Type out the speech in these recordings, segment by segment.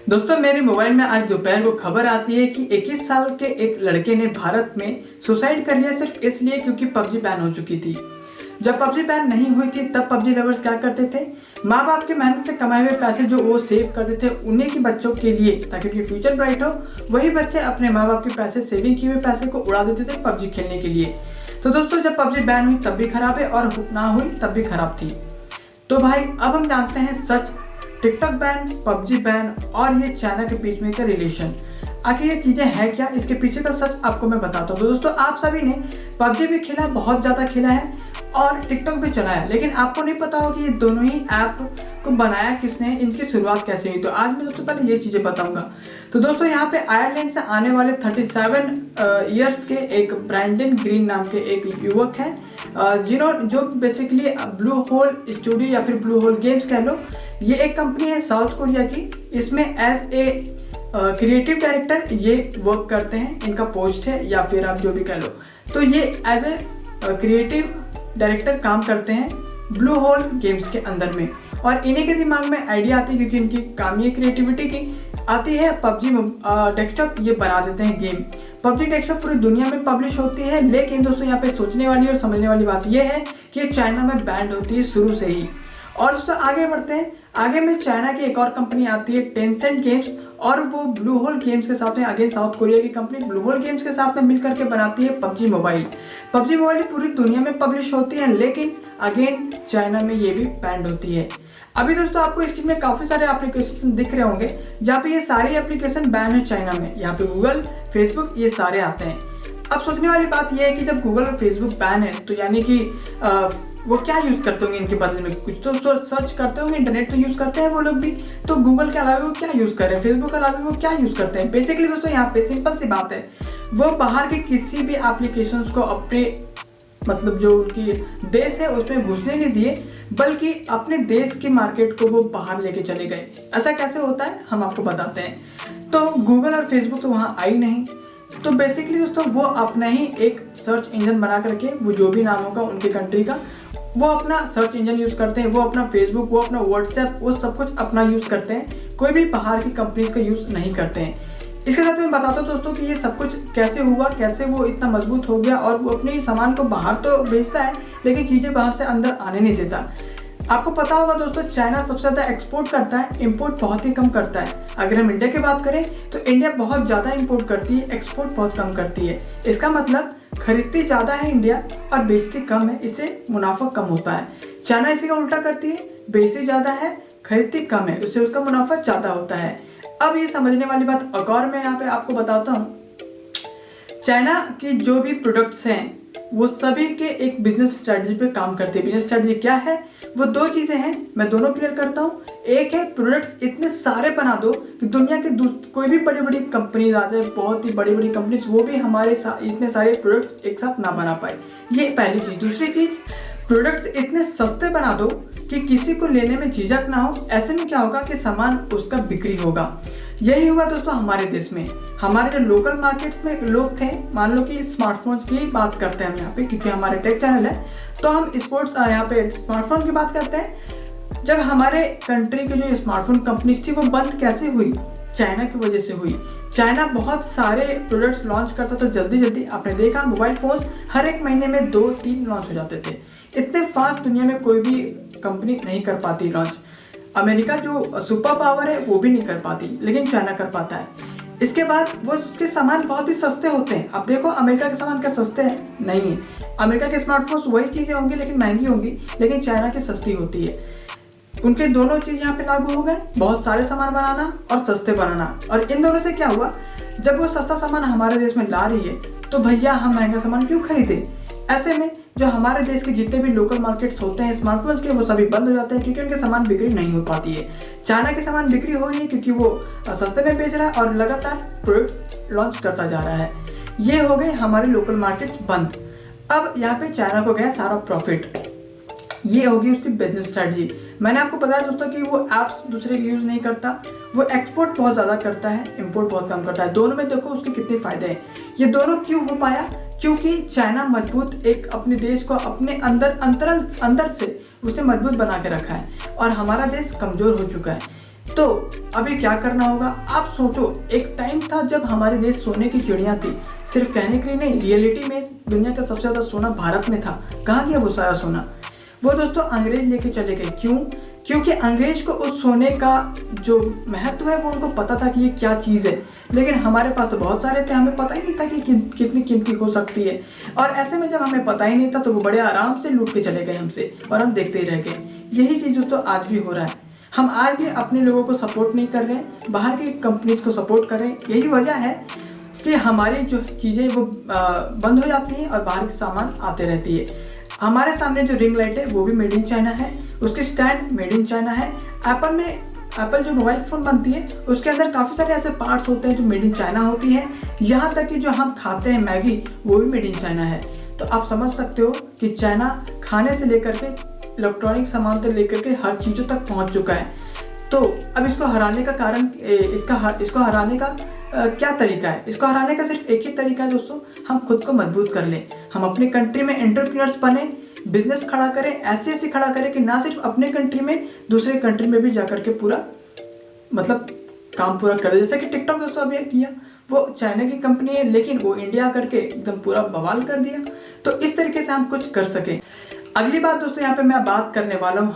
दोस्तों मेरे मोबाइल में आज दोपहर को खबर आती है कि 21 साल के एक लड़के ने भारत में सुसाइड कर लिया सिर्फ इसलिए क्योंकि पबजी बैन हो चुकी थी। जब पबजी बैन नहीं हुई थी तब पबजी लवर्स क्या करते थे, माँ बाप के मेहनत से कमाए हुए पैसे जो वो सेव करते थे उन्हीं के बच्चों के लिए ताकि उनकी फ्यूचर ब्राइट हो, वही बच्चे अपने माँ बाप के पैसे सेविंग किए हुए पैसे को उड़ा देते थे पबजी खेलने के लिए। तो दोस्तों जब पबजी बैन हुई तब भी खराब है और ना हुई तब भी खराब थी। तो भाई अब हम जानते हैं सच, टिकटॉक बैन, पबजी बैन और ये चाइना के बीच में का रिलेशन। आखिर ये चीज़ें हैं क्या, इसके पीछे का सच आपको मैं बताता हूँ। तो दोस्तों आप सभी ने पबजी भी खेला, बहुत ज़्यादा खेला है और टिकटॉक भी चलाया, लेकिन आपको नहीं पता हो कि ये दोनों ही ऐप को बनाया किसने, इनकी शुरुआत कैसे हुई। तो आज मैं सबसे पहले ये चीज़ें बताऊंगा। तो दोस्तों यहाँ पे आयरलैंड से आने वाले 37 ईयर्स के एक ब्रैंडन ग्रीन नाम के एक युवक हैं जो बेसिकली ब्लू होल स्टूडियो या फिर ब्लू होल गेम्स कह लो, ये एक कंपनी है साउथ कोरिया की। इसमें एज ए क्रिएटिव डायरेक्टर ये वर्क करते हैं, इनका पोस्ट है या फिर आप जो भी कह लो। तो ये एज ए क्रिएटिव डायरेक्टर काम करते हैं ब्लू होल गेम्स के अंदर में, और इन्हीं के दिमाग में आइडिया आती है क्योंकि इनकी काम ये क्रिएटिविटी की आती है। पबजी डेस्कटॉप ये बना देते हैं गेम। पबजी डेस्कटॉप पूरी दुनिया में पब्लिश होती है, लेकिन दोस्तों यहाँ पे सोचने वाली और समझने वाली बात ये है कि चाइना में बैंड होती है शुरू से ही। और दोस्तों आगे बढ़ते हैं, आगे में चाइना की एक और कंपनी आती है टेंसेंट गेम्स, और वो ब्लू होल गेम्स के साथ में अगेन साउथ कोरिया की कंपनी ब्लू होल गेम्स के साथ में मिलकर के बनाती है पबजी मोबाइल। पबजी मोबाइल पूरी दुनिया में पब्लिश होती है, लेकिन अगेन चाइना में ये भी बैंड होती है। अभी दोस्तों आपको स्क्रीन में काफ़ी सारे एप्लीकेशन दिख रहे होंगे जहाँ पे ये सारी एप्लीकेशन बैन है चाइना में। यहाँ पे गूगल, फेसबुक ये सारे आते हैं। अब सोचने वाली बात यह है कि जब गूगल और फेसबुक बैन है तो यानी कि वो क्या यूज़ करते होंगे इनके बदले में, कुछ तो सर्च करते होंगे, इंटरनेट तो यूज़ करते हैं वो लोग भी। तो गूगल के अलावा वो क्या यूज़ कर रहे हैं, फेसबुक के अलावा वो क्या यूज़ करते हैं। बेसिकली दोस्तों यहाँ पे सिंपल सी बात है, वो बाहर के किसी भी एप्लीकेशंस को अपने मतलब जो उनकी देश है उसमें घुसने नहीं दिए, बल्कि अपने देश की मार्केट को वो बाहर लेके चले गए। ऐसा कैसे होता है हम आपको बताते हैं। तो गूगल और फेसबुक तो वहाँ आई नहीं, तो बेसिकली दोस्तों वो अपना ही एक सर्च इंजन बना करके, वो जो भी नाम होगा उनके कंट्री का, वो अपना सर्च इंजन यूज़ करते हैं। वो अपना फेसबुक, वो अपना व्हाट्सएप, वो सब कुछ अपना यूज़ करते हैं, कोई भी बाहर की कंपनीज का यूज़ नहीं करते हैं। इसके साथ मैं बताता हूँ दोस्तों कि ये सब कुछ कैसे हुआ, कैसे वो इतना मजबूत हो गया, और वो अपने सामान को बाहर तो बेचता है लेकिन चीज़ें बाहर से अंदर आने नहीं देता। आपको पता होगा दोस्तों चाइना सबसे ज़्यादा एक्सपोर्ट करता है, इंपोर्ट बहुत ही कम करता है। अगर हम इंडिया की बात करें तो इंडिया बहुत ज़्यादा इंपोर्ट करती है, एक्सपोर्ट बहुत कम करती है। इसका मतलब खरीदती ज़्यादा है इंडिया और बेचती कम है, इससे मुनाफा कम होता है। चाइना इसी का उल्टा करती है, बेचती ज़्यादा है, खरीदती कम है, उससे उसका मुनाफा ज़्यादा होता है। अब ये समझने वाली बात एक और मैं यहाँ पे आपको बताता हूँ। चाइना की जो भी प्रोडक्ट्स हैं वो सभी के एक बिजनेस स्ट्रेटजी पे काम करते हैं। बिजनेस स्ट्रेटजी क्या है, वो दो चीज़ें हैं, मैं दोनों क्लियर करता हूँ। एक है प्रोडक्ट्स इतने सारे बना दो कि दुनिया के कोई भी बड़ी बड़ी कंपनीज आते हैं, बहुत ही बड़ी बड़ी कंपनीज, वो भी हमारे इतने सारे प्रोडक्ट्स एक साथ ना बना पाए, ये पहली चीज़। दूसरी चीज़, प्रोडक्ट्स इतने सस्ते बना दो कि किसी को लेने में झिझक ना हो। ऐसे में क्या होगा कि सामान उसका बिक्री होगा। यही हुआ दोस्तों हमारे देश में। हमारे जो लोकल मार्केट्स में लोग थे, मान लो कि स्मार्टफोन्स की बात करते हैं हम यहाँ पे, क्योंकि हमारे टेक चैनल है तो हम स्पोर्ट्स यहाँ पे स्मार्टफोन की बात करते हैं। जब हमारे कंट्री की जो स्मार्टफोन कंपनीज थी वो बंद कैसे हुई, चाइना की वजह से हुई। चाइना बहुत सारे प्रोडक्ट्स लॉन्च करता था जल्दी जल्दी। आपने देखा मोबाइल फोन्स हर एक महीने में 2-3 लॉन्च हो जाते थे। इतने फास्ट दुनिया में कोई भी कंपनी नहीं कर पाती लॉन्च। अमेरिका जो सुपर पावर है वो भी नहीं कर पाती, लेकिन चाइना कर पाता है। इसके बाद वो उसके सामान बहुत ही सस्ते होते हैं। अब देखो अमेरिका के सामान क्या सस्ते हैं, नहीं है। अमेरिका के स्मार्टफोन्स वही चीज़ें होंगी लेकिन महंगी होंगी, लेकिन चाइना की सस्ती होती है। उनके दोनों चीज़ यहाँ पे लागू हो गए, बहुत सारे सामान बनाना और सस्ते बनाना। और इन दोनों से क्या हुआ, जब वो सस्ता सामान हमारे देश में ला रही है तो भैया हम महंगा सामान क्यों खरीदे। ऐसे में जो हमारे देश के जितने भी लोकल मार्केट्स होते हैं स्मार्टफोन्स के, वो सभी बंद हो जाते हैं क्योंकि उनके सामान बिक्री नहीं हो पाती है। चाइना के सामान बिक्री हो रही है क्योंकि वो सस्ते में बेच रहा है और लगातार प्रोडक्ट्स लॉन्च करता जा रहा है। ये हो गए हमारे लोकल मार्केट्स बंद। अब यहाँ पे चाइना को गया सारा प्रॉफिट। ये होगी उसकी बिजनेस स्ट्रेटजी। मैंने आपको बताया दोस्तों कि वो ऐप्स दूसरे की यूज़ नहीं करता, वो एक्सपोर्ट बहुत ज़्यादा करता है, इंपोर्ट बहुत कम करता है। दोनों में देखो उसके कितने फ़ायदे हैं। ये दोनों क्यों हो पाया, क्योंकि चाइना मजबूत एक अपने देश को अपने अंदर से उसने मजबूत बना के रखा है और हमारा देश कमज़ोर हो चुका है। तो अभी क्या करना होगा आप सोचो। एक टाइम था जब हमारे देश सोने की चिड़िया थी, सिर्फ कहने के लिए नहीं, रियलिटी में दुनिया का सबसे ज़्यादा सोना भारत में था। कहाँ गया वो सारा सोना? वो दोस्तों अंग्रेज लेके चले गए। क्यों? क्योंकि अंग्रेज को उस सोने का जो महत्व है वो उनको पता था कि ये क्या चीज़ है, लेकिन हमारे पास तो बहुत सारे थे, हमें पता ही नहीं था कि कितनी कीमती हो सकती है। और ऐसे में जब हमें पता ही नहीं था तो वो बड़े आराम से लूट के चले गए हमसे और हम देखते ही रह गए। यही चीज़ तो आज भी हो रहा है। हम आज भी अपने लोगों को सपोर्ट नहीं कर रहे हैं, बाहर की कंपनीज को सपोर्ट कर रहे हैं। यही वजह है कि हमारी जो चीज़ें वो बंद हो जाती हैं और बाहर के सामान आते रहती है। हमारे सामने जो रिंग लाइट है वो भी मेड इन चाइना है, उसकी स्टैंड मेड इन चाइना है। एप्पल जो मोबाइल फ़ोन बनती है उसके अंदर काफ़ी सारे ऐसे पार्ट्स होते हैं जो मेड इन चाइना होती है। यहाँ तक कि जो हम खाते हैं मैगी वो भी मेड इन चाइना है। तो आप समझ सकते हो कि चाइना खाने से लेकर के इलेक्ट्रॉनिक सामान से लेकर के हर चीज़ों तक पहुँच चुका है। तो अब इसको हराने का कारण इसको हराने का क्या तरीका है? इसको हराने का सिर्फ एक ही तरीका है दोस्तों, हम खुद को मजबूत कर लें। हम अपनी कंट्री में एंटरप्रेन्योर्स बने, बिजनेस खड़ा करें, ऐसे खड़ा करें कि ना सिर्फ अपने कंट्री में, दूसरे कंट्री में भी जाकर के पूरा मतलब काम पूरा कर दे। जैसे कि टिकटॉक दोस्तों अभी किया, वो चाइना की कंपनी है लेकिन वो इंडिया करके एकदम पूरा बवाल कर दिया। तो इस तरीके से हम कुछ कर सकें। अगली बात दोस्तों यहाँ पे मैं बात करने वाला हूँ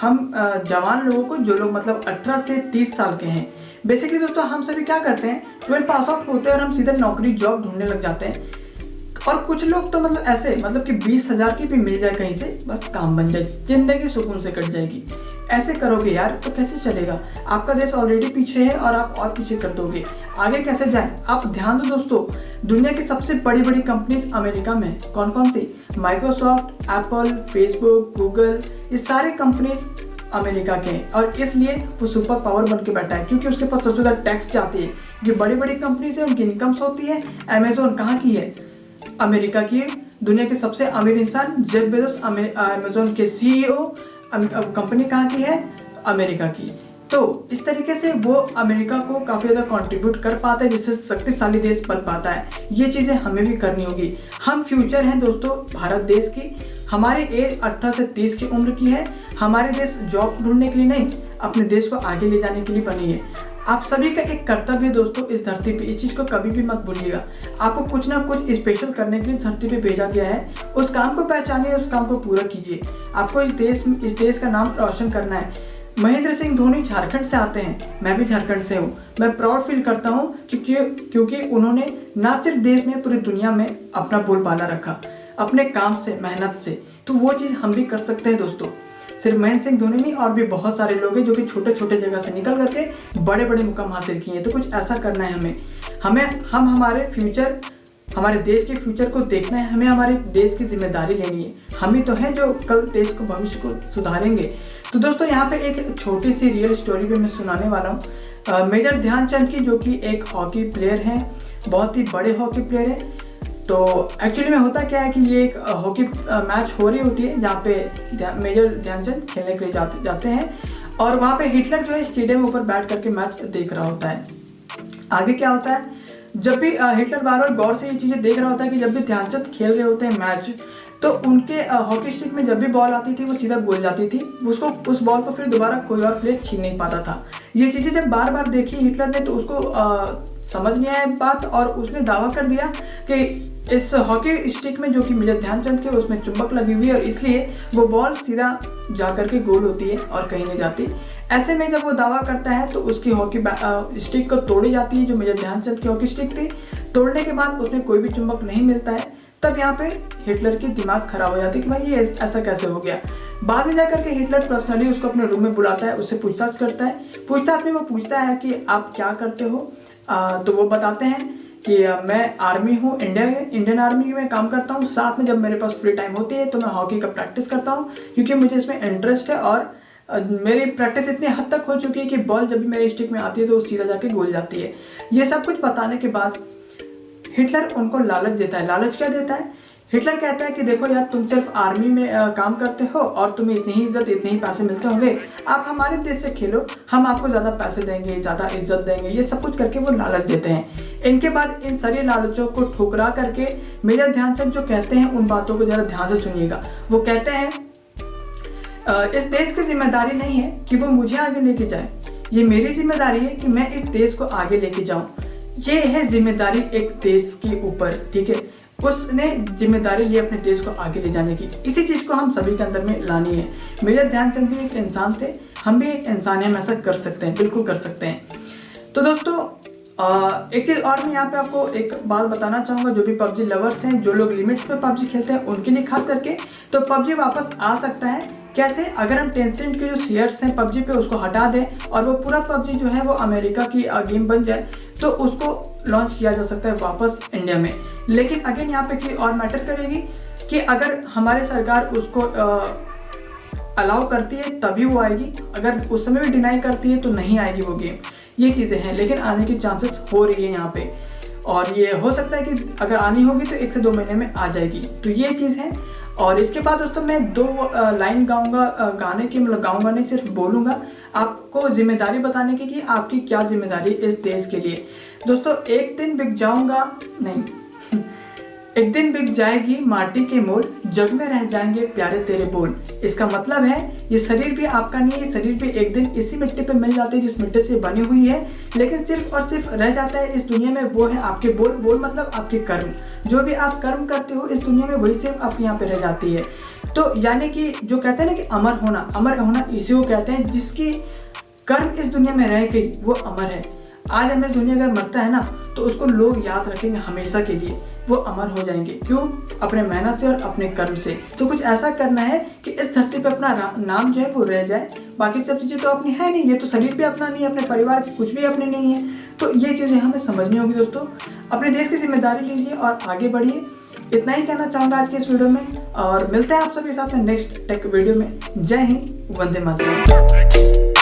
हम जवान लोगों को, जो लोग मतलब 18 से 30 साल के हैं। बेसिकली दोस्तों हम सभी क्या करते हैं, 12 पास आउट होते हैं और हम सीधे नौकरी जॉब ढूंढने लग जाते हैं। और कुछ लोग तो मतलब ऐसे कि 20,000 की भी मिल जाए कहीं से, बस काम बन जाए, जिंदगी सुकून से कट जाएगी। ऐसे करोगे यार तो कैसे चलेगा? आपका देश ऑलरेडी पीछे है और आप और पीछे कर दोगे, आगे कैसे जाएं? आप ध्यान दो दोस्तों, दुनिया की सबसे बड़ी बड़ी कंपनीज अमेरिका में कौन कौन सी? माइक्रोसॉफ्ट, एप्पल, फेसबुक, गूगल, ये सारे कंपनीज अमेरिका के हैं। और इसलिए वो सुपर पावर बन के बैठा है क्योंकि उसके पास सबसे ज़्यादा टैक्स जाती है। क्योंकि बड़ी बड़ी कंपनीज है, उनकी इनकम्स होती है। अमेजोन कहाँ की है? अमेरिका की। दुनिया के सबसे अमीर इंसान जेफ बेजोस अमेजोन के CEO, कंपनी कहाँ की है? अमेरिका की। तो इस तरीके से वो अमेरिका को काफ़ी ज़्यादा कंट्रीब्यूट कर पाता है, जिससे शक्तिशाली देश बन पाता है। ये चीज़ें हमें भी करनी होगी। हम फ्यूचर हैं दोस्तों भारत देश की। हमारी एज 18 से 30 की उम्र की है। हमारे देश जॉब ढूंढने के लिए नहीं, अपने देश को आगे ले जाने के लिए बनी है। आप सभी का एक कर्तव्य है दोस्तों इस धरती पे, इस चीज़ को कभी भी मत भूलिएगा। आपको कुछ ना कुछ स्पेशल करने के लिए इस धरती पे भेजा गया है। उस काम को पहचानिए, उस काम को पूरा कीजिए। आपको इस देश का नाम रोशन करना है। महेंद्र सिंह धोनी झारखंड से आते हैं, मैं भी झारखंड से हूँ। मैं प्राउड फील करता हूँ क्योंकि उन्होंने ना सिर्फ देश में, पूरी दुनिया में अपना बोलबाला रखा अपने काम से, मेहनत से। तो वो चीज़ हम भी कर सकते हैं दोस्तों। सिर्फ महेंद्र सिंह धोनी नहीं, और भी बहुत सारे लोग हैं जो कि छोटे छोटे जगह से निकल करके बड़े बड़े मुकाम हासिल किए हैं। तो कुछ ऐसा करना है हम हमारे फ्यूचर, हमारे देश के फ्यूचर को देखना है। हमें हमारे देश की जिम्मेदारी लेनी है। हम ही तो हैं जो कल देश को, भविष्य को सुधारेंगे। तो दोस्तों यहाँ पे एक छोटी सी रियल स्टोरी भी मैं सुनाने वाला हूँ मेजर ध्यानचंद की, जो कि एक हॉकी प्लेयर हैं, बहुत ही बड़े हॉकी प्लेयर हैं। तो एक्चुअली में होता क्या है कि ये एक हॉकी मैच हो रही होती है जहाँ पे मेजर ध्यानचंद खेलने के लिए जाते हैं, और वहाँ पे हिटलर जो है स्टेडियम में ऊपर बैठ करके मैच देख रहा होता है। आगे क्या होता है, जब भी हिटलर बार बार गौर से ये चीज़ें देख रहा होता है कि जब भी ध्यानचंद खेल रहे होते हैं मैच, तो उनके हॉकी स्टिक में जब भी बॉल आती थी वो सीधा गोल जाती थी। उसको उस बॉल को फिर दोबारा कोई और प्लेयर छीन नहीं पाता था। ये चीज़ें जब बार बार देखी हिटलर ने, तो उसको समझ नहीं आया बात, और उसने दावा कर दिया कि इस हॉकी स्टिक में, जो कि मेजर ध्यानचंद के, उसमें चुंबक लगी हुई है और इसलिए वो बॉल सीधा जा करके गोल होती है और कहीं नहीं जाती। ऐसे में जब वो दावा करता है तो उसकी हॉकी स्टिक को तोड़ी जाती है, जो मेजर ध्यानचंद की हॉकी स्टिक थी। तोड़ने के बाद उसमें कोई भी चुंबक नहीं मिलता है। तब यहाँ पे हिटलर की दिमाग खराब हो जाती है कि भाई ये ऐसा कैसे हो गया। बाद में जाकर के हिटलर पर्सनली उसको अपने रूम में बुलाता है, उससे पूछताछ करता है। पूछताछ में वो पूछता है कि आप क्या करते हो, तो वो बताते हैं कि मैं आर्मी हूँ, इंडियन आर्मी में काम करता हूँ। साथ में जब मेरे पास फ्री टाइम होती है तो मैं हॉकी का प्रैक्टिस करता हूँ, क्योंकि मुझे इसमें इंटरेस्ट है। और मेरी प्रैक्टिस इतनी हद तक हो चुकी है कि बॉल जब भी मेरे स्टिक में आती है तो वो सीधा जाके गोल जाती है। ये सब कुछ बताने के बाद हिटलर उनको लालच देता है। लालच क्या देता है? हिटलर कहता है कि देखो यार, तुम सिर्फ आर्मी में काम करते हो और तुम्हें इतनी ही इज्जत, इतने ही पैसे मिलते होंगे, आप हमारे देश से खेलो, हम आपको ज़्यादा पैसे देंगे, ज़्यादा इज्जत देंगे। ये सब कुछ करके वो लालच देते हैं। इनके बाद इन सारी लालचों को ठुकरा करके मेजर ध्यानचंद जो कहते हैं, उन बातों को ज़रा ध्यान से सुनिएगा। वो कहते हैं इस देश की जिम्मेदारी नहीं है कि वो मुझे आगे लेके जाए, ये मेरी जिम्मेदारी है कि मैं इस देश को आगे लेके जाऊं। ये है जिम्मेदारी एक देश के ऊपर, ठीक है। उसने जिम्मेदारी ली अपने देश को आगे ले जाने की। इसी चीज़ को हम सभी के अंदर में लानी है। मेजर ध्यानचंद भी एक इंसान थे, हम भी एक इंसान हैं, हम ऐसा कर सकते हैं, बिल्कुल कर सकते हैं। तो दोस्तों एक चीज़ और मैं यहाँ पे आपको एक बात बताना चाहूँगा, जो भी पबजी लवर्स हैं, जो लोग लिमिट्स पे पबजी खेलते हैं, उनके लिए खास करके तो पबजी वापस आ सकता है। कैसे? अगर हम टेंसेंट के जो शेयर्स हैं पबजी पे उसको हटा दें और वो पूरा पबजी जो है वो अमेरिका की गेम बन जाए, तो उसको लॉन्च किया जा सकता है वापस इंडिया में। लेकिन अगेन यहाँ पे चीज़ और मैटर करेगी कि अगर हमारी सरकार उसको अलाउ करती है तभी वो आएगी, अगर उस समय भी डिनाई करती है तो नहीं आएगी वो गेम। ये चीज़ें हैं, लेकिन आने की चांसेस हो रही है यहाँ पे, और ये हो सकता है कि अगर आनी होगी तो 1 से 2 महीने में आ जाएगी। तो ये चीज़ है। और इसके बाद दोस्तों मैं 2 लाइन गाऊंगा, गाने की, मतलब गाऊंगा नहीं, सिर्फ बोलूँगा आपको जिम्मेदारी बताने की कि आपकी क्या जिम्मेदारी इस देश के लिए। दोस्तों एक दिन बिक जाऊंगा नहीं एक दिन बिक जाएगी माटी के मोल, जग में रह जाएंगे प्यारे तेरे बोल। इसका मतलब है ये शरीर भी आपका नहीं है, शरीर भी एक दिन इसी मिट्टी पे मिल जाती है जिस मिट्टी से बनी हुई है, लेकिन सिर्फ और सिर्फ रह जाता है इस दुनिया में वो है आपके बोल। बोल मतलब आपके कर्म, जो भी आप कर्म करते हो इस दुनिया में वही सिर्फ आपके यहाँ पे रह जाती है। तो यानी कि जो कहते हैं ना कि अमर होना इसी को कहते हैं, जिसकी कर्म इस दुनिया में रह गई वो अमर है। आज हमें दुनिया अगर मरता है ना तो उसको लोग याद रखेंगे हमेशा के लिए, वो अमर हो जाएंगे। क्यों? अपने मेहनत से और अपने कर्म से। तो कुछ ऐसा करना है कि इस धरती पे अपना नाम जो है वो रह जाए। बाकी सब चीज़ें तो अपनी है नहीं, ये तो शरीर भी अपना नहीं है, अपने परिवार की कुछ भी अपने नहीं है। तो ये चीज़ें हमें समझनी होगी दोस्तों। अपने देश की जिम्मेदारी लीजिए और आगे बढ़िए। इतना ही कहना चाहूँगा आज के इस वीडियो में, और मिलते हैं आप सबके साथ में नेक्स्ट टेक वीडियो में। जय हिंद, वंदे मातरम।